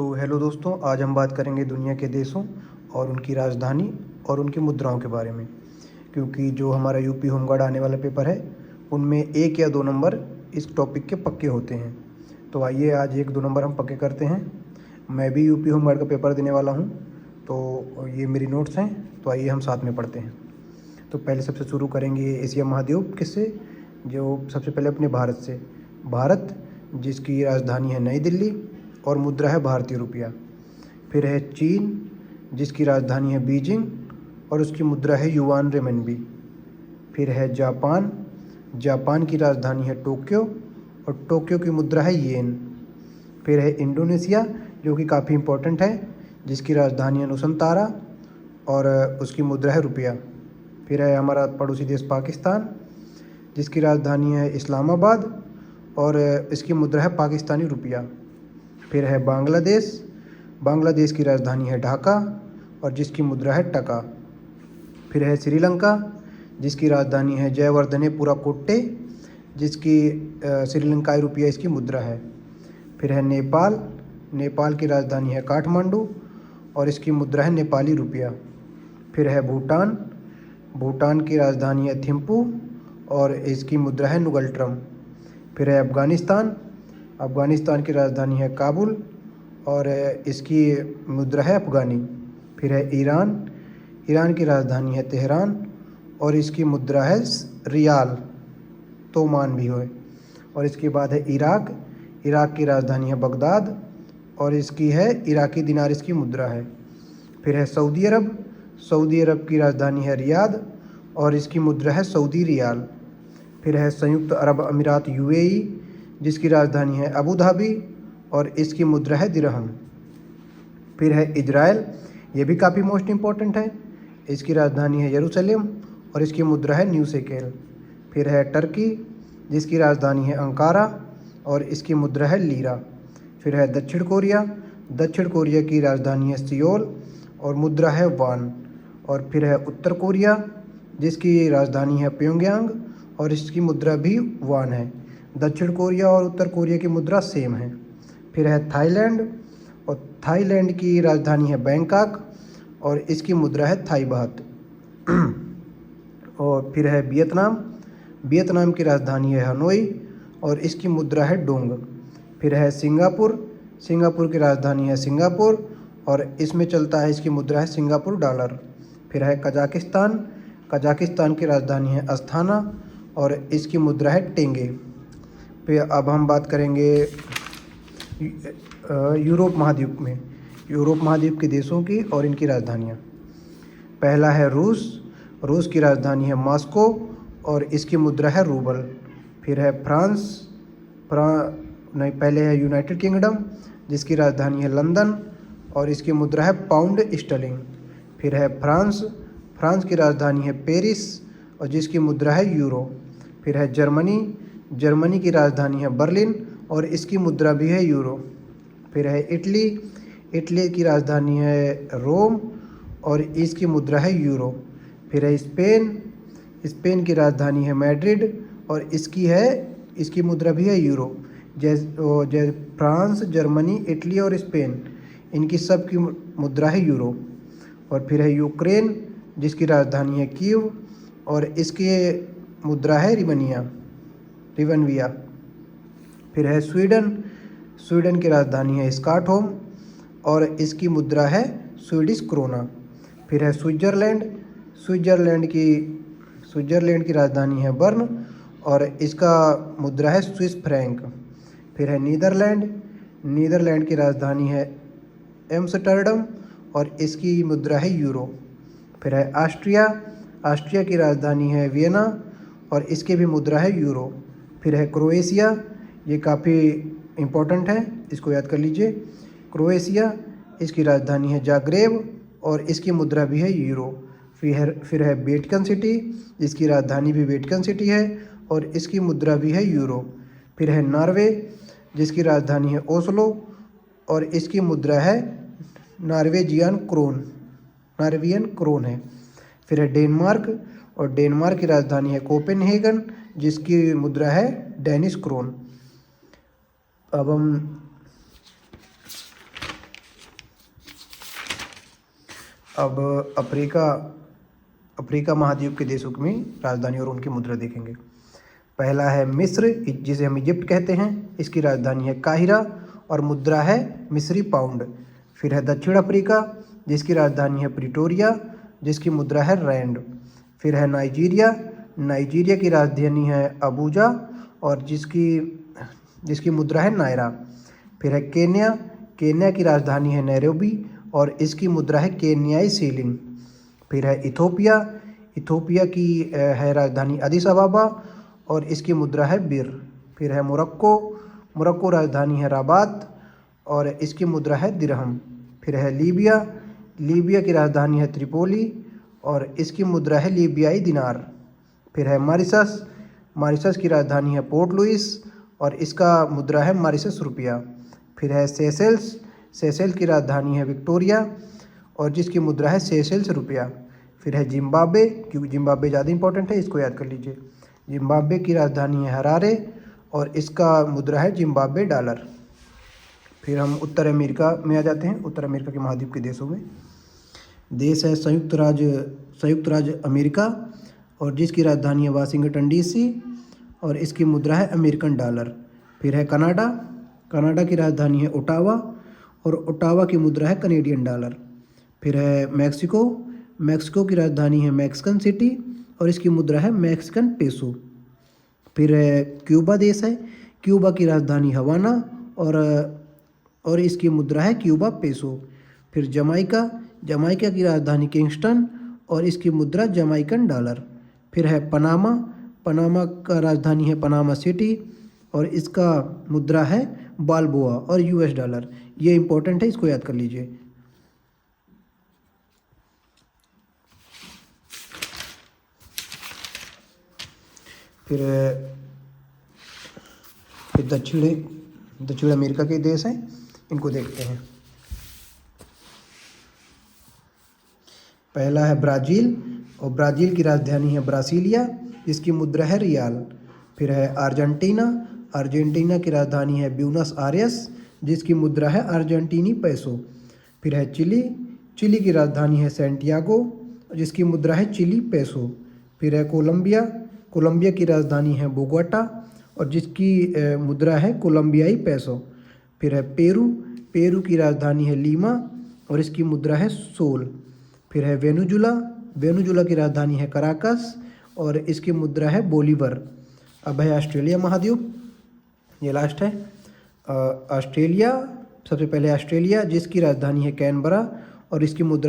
तो हेलो दोस्तों, आज हम बात करेंगे दुनिया के देशों और उनकी राजधानी और उनकी मुद्राओं के बारे में। क्योंकि जो हमारा यूपी होमगार्ड आने वाला पेपर है उनमें 1 या 2 नंबर इस टॉपिक के पक्के होते हैं। तो आइए आज 1-2 नंबर हम पक्के करते हैं। मैं भी यूपी होमगार्ड का पेपर देने वाला हूँ, तो ये मेरी नोट्स हैं, तो आइए हम साथ में पढ़ते हैं। तो पहले सबसे शुरू करेंगे एशिया महाद्वीप किससे, जो सबसे पहले अपने भारत से। भारत जिसकी राजधानी है नई दिल्ली और मुद्रा है भारतीय रुपया। फिर है चीन जिसकी राजधानी है बीजिंग और उसकी मुद्रा है युआन रेमनबी। फिर है जापान, जापान की राजधानी है टोक्यो और टोक्यो की मुद्रा है येन। फिर है इंडोनेशिया जो कि काफ़ी इम्पोर्टेंट है, जिसकी राजधानी है नुसंतारा और उसकी मुद्रा है रुपया। फिर है हमारा पड़ोसी देश पाकिस्तान जिसकी राजधानी है इस्लामाबाद और इसकी मुद्रा है पाकिस्तानी रुपया। फिर है बांग्लादेश, बांग्लादेश की राजधानी है ढाका और जिसकी मुद्रा है टका। फिर है श्रीलंका जिसकी राजधानी है जयवर्धनेपुरा कोट्टे, जिसकी श्रीलंकाई रुपया इसकी मुद्रा है। फिर है नेपाल, नेपाल की राजधानी है काठमांडू और इसकी मुद्रा है नेपाली रुपया। फिर है भूटान, भूटान की राजधानी है थिम्पू और इसकी मुद्रा है नुगल्ट्रम। फिर है अफ़गानिस्तान, अफ़गानिस्तान की राजधानी है काबुल और इसकी मुद्रा है अफ़गानी। फिर है ईरान, ईरान की राजधानी है तेहरान और इसकी मुद्रा है रियाल, तोमान भी है। और इसके बाद है इराक, इराक की राजधानी है बगदाद और इसकी है इराकी दिनार इसकी मुद्रा है। फिर है सऊदी अरब, सऊदी अरब की राजधानी है रियाद और इसकी मुद्रा है सऊदी रियाल। फिर है संयुक्त अरब अमीरात यूएई जिसकी राजधानी है अबू धाबी और इसकी मुद्रा है दिरहम। फिर है इजराइल, ये भी काफ़ी मोस्ट इम्पॉर्टेंट है, इसकी राजधानी है यरूशलेम और इसकी मुद्रा है न्यू शेकेल। फिर है टर्की जिसकी राजधानी है अंकारा और इसकी मुद्रा है लीरा। फिर है दक्षिण कोरिया, दक्षिण कोरिया की राजधानी है सियोल और मुद्रा है वान। और फिर है उत्तर कोरिया जिसकी राजधानी है प्योंगयांग और इसकी मुद्रा भी वान है। दक्षिण कोरिया और उत्तर कोरिया की मुद्रा सेम है। फिर है थाईलैंड, और थाईलैंड की राजधानी है बैंकॉक और इसकी मुद्रा है थाई बात। और फिर है वियतनाम, वियतनाम की राजधानी है हनोई और इसकी मुद्रा है डोंग। फिर है सिंगापुर, सिंगापुर की राजधानी है सिंगापुर और इसमें चलता है, इसकी मुद्रा है सिंगापुर डॉलर। फिर है कजाकिस्तान, कजाकिस्तान की राजधानी है अस्थाना और इसकी मुद्रा है टेंगे। फिर अब हम बात करेंगे यूरोप महाद्वीप में, यूरोप महाद्वीप के देशों की और इनकी राजधानियाँ। पहला है रूस, रूस की राजधानी है मॉस्को और इसकी मुद्रा है रूबल। फिर है फ्रांस, पहले है यूनाइटेड किंगडम जिसकी राजधानी है लंदन और इसकी मुद्रा है पाउंड स्टर्लिंग। फिर है फ्रांस, फ्रांस की राजधानी है पेरिस और जिसकी मुद्रा है यूरो। फिर है जर्मनी, जर्मनी की राजधानी है बर्लिन और इसकी मुद्रा भी है यूरो। फिर है इटली, इटली की राजधानी है रोम और इसकी मुद्रा है यूरो। फिर है स्पेन, स्पेन की राजधानी है मैड्रिड और इसकी मुद्रा भी है यूरो। जैसे फ्रांस, जर्मनी, इटली और स्पेन, इनकी सब की मुद्रा है यूरो। और फिर है यूक्रेन जिसकी राजधानी है कीव और इसकी मुद्रा है रिवनविया। फिर है स्वीडन, स्वीडन की राजधानी है स्टॉकहोम और इसकी मुद्रा है स्वीडिश क्रोना। फिर है स्विट्ज़रलैंड, स्विट्ज़रलैंड की राजधानी है बर्न और इसका मुद्रा है स्विस फ्रैंक। फिर है नीदरलैंड, नीदरलैंड की राजधानी है एम्स्टर्डम और इसकी मुद्रा है यूरो। फिर है ऑस्ट्रिया, ऑस्ट्रिया की राजधानी है वियना और इसकी भी मुद्रा है यूरो। फिर है क्रोएशिया, ये काफ़ी इम्पोर्टेंट है, इसको याद कर लीजिए। क्रोएशिया, इसकी राजधानी है जाग्रेब और इसकी मुद्रा भी है यूरो। फिर है वेटिकन सिटी, जिसकी राजधानी भी वेटिकन सिटी है और इसकी मुद्रा भी है यूरो। फिर है नॉर्वे, जिसकी राजधानी है ओस्लो और इसकी मुद्रा है नॉर्वेजियन क्रोन है। फिर है डेनमार्क, और डेनमार्क की राजधानी है कोपेनहेगन जिसकी मुद्रा है डेनिश क्रोन। अब हम अब अफ्रीका महाद्वीप के देशों में राजधानी और उनकी मुद्रा देखेंगे। पहला है मिस्र, जिसे हम इजिप्ट कहते हैं, इसकी राजधानी है काहिरा और मुद्रा है मिस्री पाउंड। फिर है दक्षिण अफ्रीका, जिसकी राजधानी है प्रिटोरिया, जिसकी मुद्रा है रैंड। फिर है नाइजीरिया की राजधानी है अबूजा और जिसकी मुद्रा है नायरा। फिर है केन्या की राजधानी है नैरोबी और इसकी मुद्रा है केन्याई सीलिंग। फिर है इथोपिया की है राजधानी अदिस अबाबा और इसकी मुद्रा है बिर। फिर है मोरक्को राजधानी है राबात और इसकी मुद्रा है दिरहम। फिर है लीबिया की राजधानी है त्रिपोली और इसकी मुद्रा है लीबियाई दिनार। फिर है मॉरिशस की राजधानी है पोर्ट लुइस और इसका मुद्रा है मॉरिशस रुपया। फिर है सेशेल्स की राजधानी है विक्टोरिया और जिसकी मुद्रा है सेशेल्स रुपया। फिर है जिम्बाब्वे, क्योंकि जिम्बाब्वे ज़्यादा इंपॉर्टेंट है, इसको याद कर लीजिए। जिम्बाब्वे की राजधानी है हरारे और इसका मुद्रा है जिम्बाब्वे डॉलर। फिर हम उत्तर अमेरिका में आ जाते हैं। उत्तर अमेरिका के महाद्वीप के देशों में देश है संयुक्त राज्य अमेरिका और जिसकी राजधानी है वाशिंगटन डीसी और इसकी मुद्रा है अमेरिकन डॉलर। फिर है कनाडा की राजधानी है ओटावा और ओटावा की मुद्रा है कनेडियन डॉलर। फिर है मैक्सिको की राजधानी है मैक्सिकन सिटी और इसकी मुद्रा है मैक्सिकन पेसो। फिर है क्यूबा देश है, क्यूबा की राजधानी हवाना और इसकी मुद्रा है क्यूबा पेसो। फिर जमाइका की राजधानी किंगस्टन और इसकी मुद्रा जमाइकन डॉलर। फिर है पनामा का राजधानी है पनामा सिटी और इसका मुद्रा है बाल्बोआ और यूएस डॉलर। ये इंपॉर्टेंट है, इसको याद कर लीजिए। फिर दक्षिण अमेरिका के देश हैं, इनको देखते हैं। पहला है ब्राज़ील और ब्राज़ील की राजधानी है ब्रासिलिया, जिसकी मुद्रा है रियाल। फिर है अर्जेंटीना की राजधानी है ब्यूनस आयर्स, जिसकी मुद्रा है अर्जेंटीनी पैसो। फिर है चिली की राजधानी है सैंटियागो, जिसकी मुद्रा है चिली पैसो। फिर है कोलंबिया की राजधानी है बोगोटा और जिसकी मुद्रा है कोलंबियाई पैसो। फिर है पेरू की राजधानी है लीमा और इसकी मुद्रा है सोल। फिर है वेनुजुला की राजधानी है कराकस और इसकी मुद्रा है बोलीवर। अब है ऑस्ट्रेलिया महाद्वीप, ये लास्ट है। ऑस्ट्रेलिया, सबसे पहले ऑस्ट्रेलिया, जिसकी राजधानी है कैनबरा और इसकी मुद्रा है